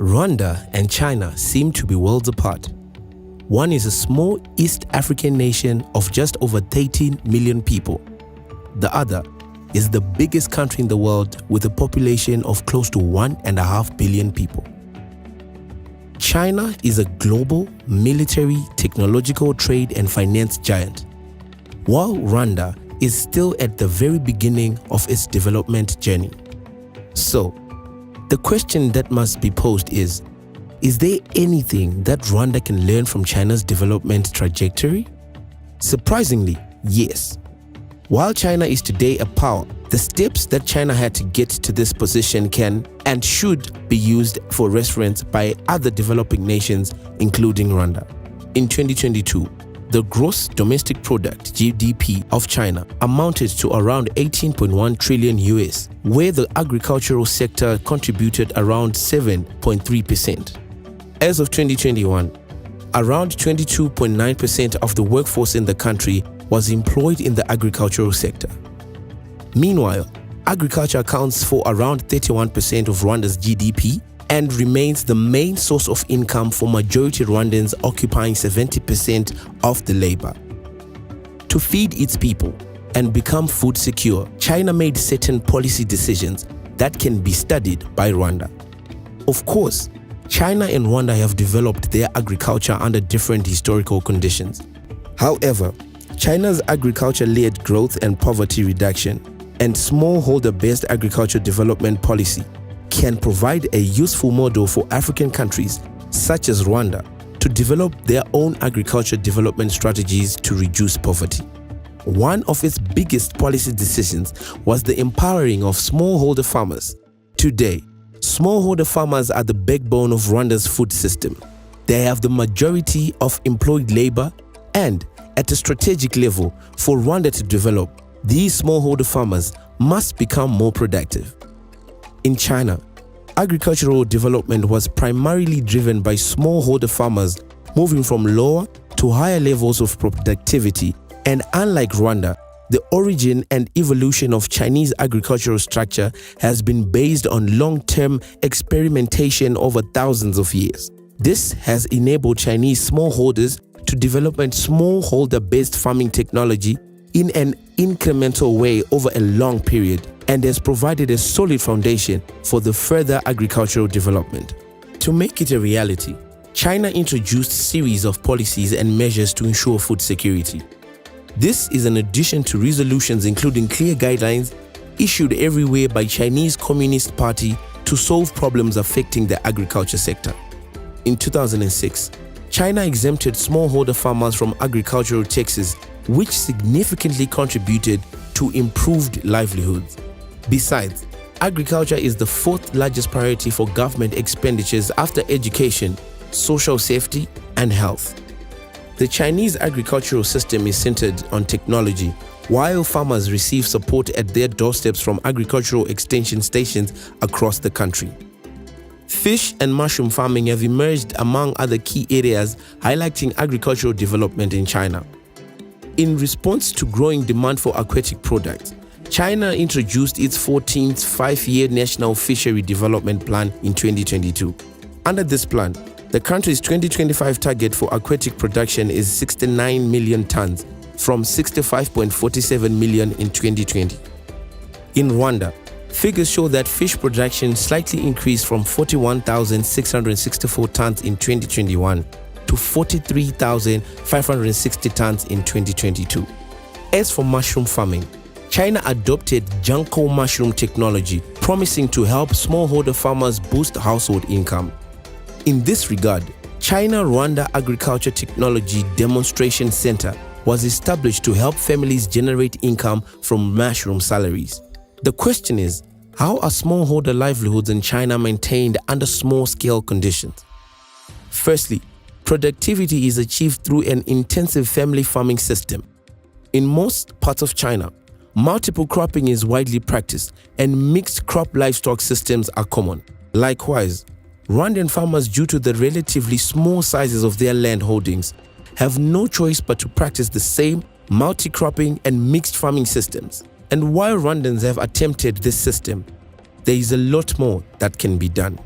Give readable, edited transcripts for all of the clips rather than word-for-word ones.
Rwanda and China seem to be worlds apart. One is a small East African nation of just over 13 million people. The other is the biggest country in the world with a population of close to 1.5 billion people. China is a global military, technological, trade and finance giant, while Rwanda is still at the very beginning of its development journey. So, the question that must be posed is there anything that Rwanda can learn from China's development trajectory? Surprisingly, yes. While China is today a power, the steps that China had to get to this position can and should be used for reference by other developing nations, including Rwanda. In 2022, the gross domestic product (GDP) of China amounted to around 18.1 trillion US, where the agricultural sector contributed around 7.3%. As of 2021, around 22.9% of the workforce in the country was employed in the agricultural sector. Meanwhile, agriculture accounts for around 31% of Rwanda's GDP and remains the main source of income for majority Rwandans, occupying 70% of the labor. To feed its people and become food secure, China made certain policy decisions that can be studied by Rwanda. Of course, China and Rwanda have developed their agriculture under different historical conditions. However, China's agriculture-led growth and poverty reduction and smallholder-based agriculture development policy can provide a useful model for African countries such as Rwanda to develop their own agriculture development strategies to reduce poverty. One of its biggest policy decisions was the empowering of smallholder farmers. Today, smallholder farmers are the backbone of Rwanda's food system. They have the majority of employed labor, and at a strategic level, for Rwanda to develop, these smallholder farmers must become more productive. In China, agricultural development was primarily driven by smallholder farmers moving from lower to higher levels of productivity, and unlike Rwanda, the origin and evolution of Chinese agricultural structure has been based on long-term experimentation over thousands of years. This has enabled Chinese smallholders to develop smallholder-based farming technology in an incremental way over a long period, and has provided a solid foundation for the further agricultural development. To make it a reality, China introduced a series of policies and measures to ensure food security. This is in addition to resolutions including clear guidelines issued everywhere by Chinese Communist Party to solve problems affecting the agriculture sector. In 2006, China exempted smallholder farmers from agricultural taxes, which significantly contributed to improved livelihoods. Besides, agriculture is the fourth largest priority for government expenditures after education, social safety, and health. The Chinese agricultural system is centered on technology, while farmers receive support at their doorsteps from agricultural extension stations across the country. Fish and mushroom farming have emerged among other key areas highlighting agricultural development in China. In response to growing demand for aquatic products, China introduced its 14th five-year National Fishery Development Plan in 2022. Under this plan, the country's 2025 target for aquatic production is 69 million tons from 65.47 million in 2020. In Rwanda, figures show that fish production slightly increased from 41,664 tons in 2021 to 43,560 tons in 2022. As for mushroom farming, China adopted Junko mushroom technology, promising to help smallholder farmers boost household income. In this regard, China-Rwanda Agriculture Technology Demonstration Center was established to help families generate income from mushroom salaries. The question is, how are smallholder livelihoods in China maintained under small-scale conditions? Firstly, productivity is achieved through an intensive family farming system. In most parts of China, multiple cropping is widely practiced and mixed crop livestock systems are common. Likewise, Rwandan farmers, due to the relatively small sizes of their land holdings, have no choice but to practice the same multi-cropping and mixed farming systems. And while Rwandans have attempted this system, there is a lot more that can be done.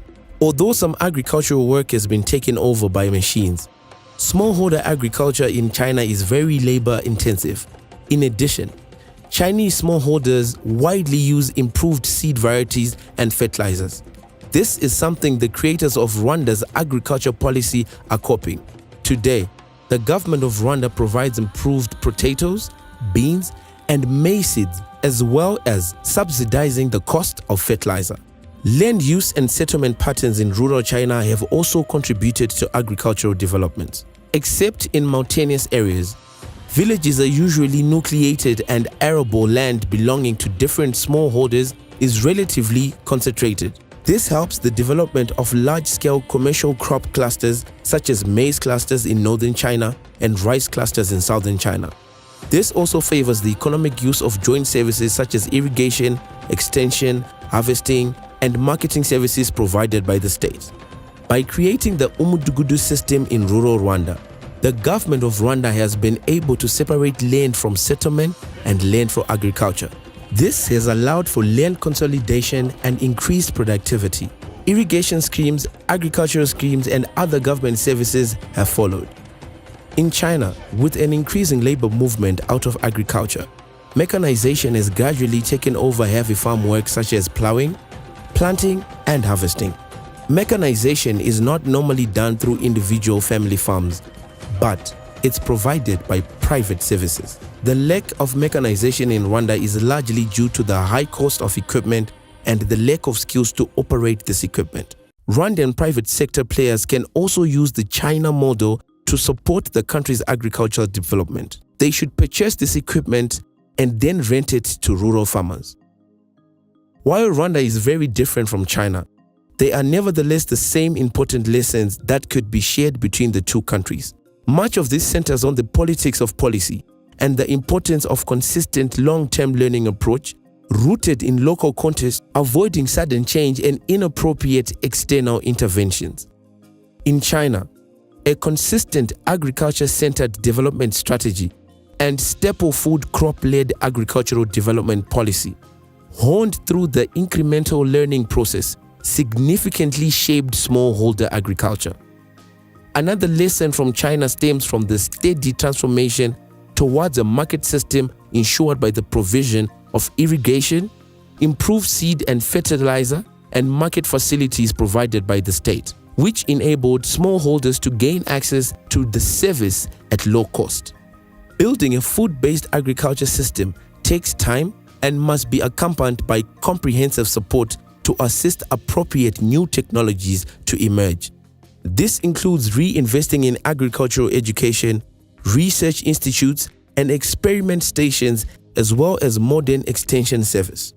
Although some agricultural work has been taken over by machines, smallholder agriculture in China is very labor-intensive. In addition, Chinese smallholders widely use improved seed varieties and fertilizers. This is something the creators of Rwanda's agriculture policy are copying. Today, the government of Rwanda provides improved potatoes, beans, and maize seeds, as well as subsidizing the cost of fertilizer. Land use and settlement patterns in rural China have also contributed to agricultural development. Except in mountainous areas, villages are usually nucleated and arable land belonging to different smallholders is relatively concentrated. This helps the development of large-scale commercial crop clusters such as maize clusters in northern China and rice clusters in southern China. This also favors the economic use of joint services such as irrigation, extension, harvesting, and marketing services provided by the state. By creating the Umudugudu system in rural Rwanda, the government of Rwanda has been able to separate land from settlement and land for agriculture. This has allowed for land consolidation and increased productivity. Irrigation schemes, agricultural schemes, and other government services have followed. In China, with an increasing labor movement out of agriculture, mechanization has gradually taken over heavy farm work such as plowing, planting, and harvesting. Mechanization is not normally done through individual family farms, but it's provided by private services. The lack of mechanization in Rwanda is largely due to the high cost of equipment and the lack of skills to operate this equipment. Rwandan private sector players can also use the China model to support the country's agricultural development. They should purchase this equipment and then rent it to rural farmers. While Rwanda is very different from China, there are nevertheless the same important lessons that could be shared between the two countries. Much of this centers on the politics of policy and the importance of consistent long-term learning approach rooted in local context, avoiding sudden change and inappropriate external interventions. In China, a consistent agriculture-centered development strategy and staple food crop-led agricultural development policy, honed through the incremental learning process, significantly shaped smallholder agriculture. Another lesson from China stems from the steady transformation towards a market system ensured by the provision of irrigation, improved seed and fertilizer, and market facilities provided by the state, which enabled smallholders to gain access to the service at low cost. Building a food-based agriculture system takes time and must be accompanied by comprehensive support to assist appropriate new technologies to emerge. This includes reinvesting in agricultural education, research institutes, and experiment stations, as well as modern extension service.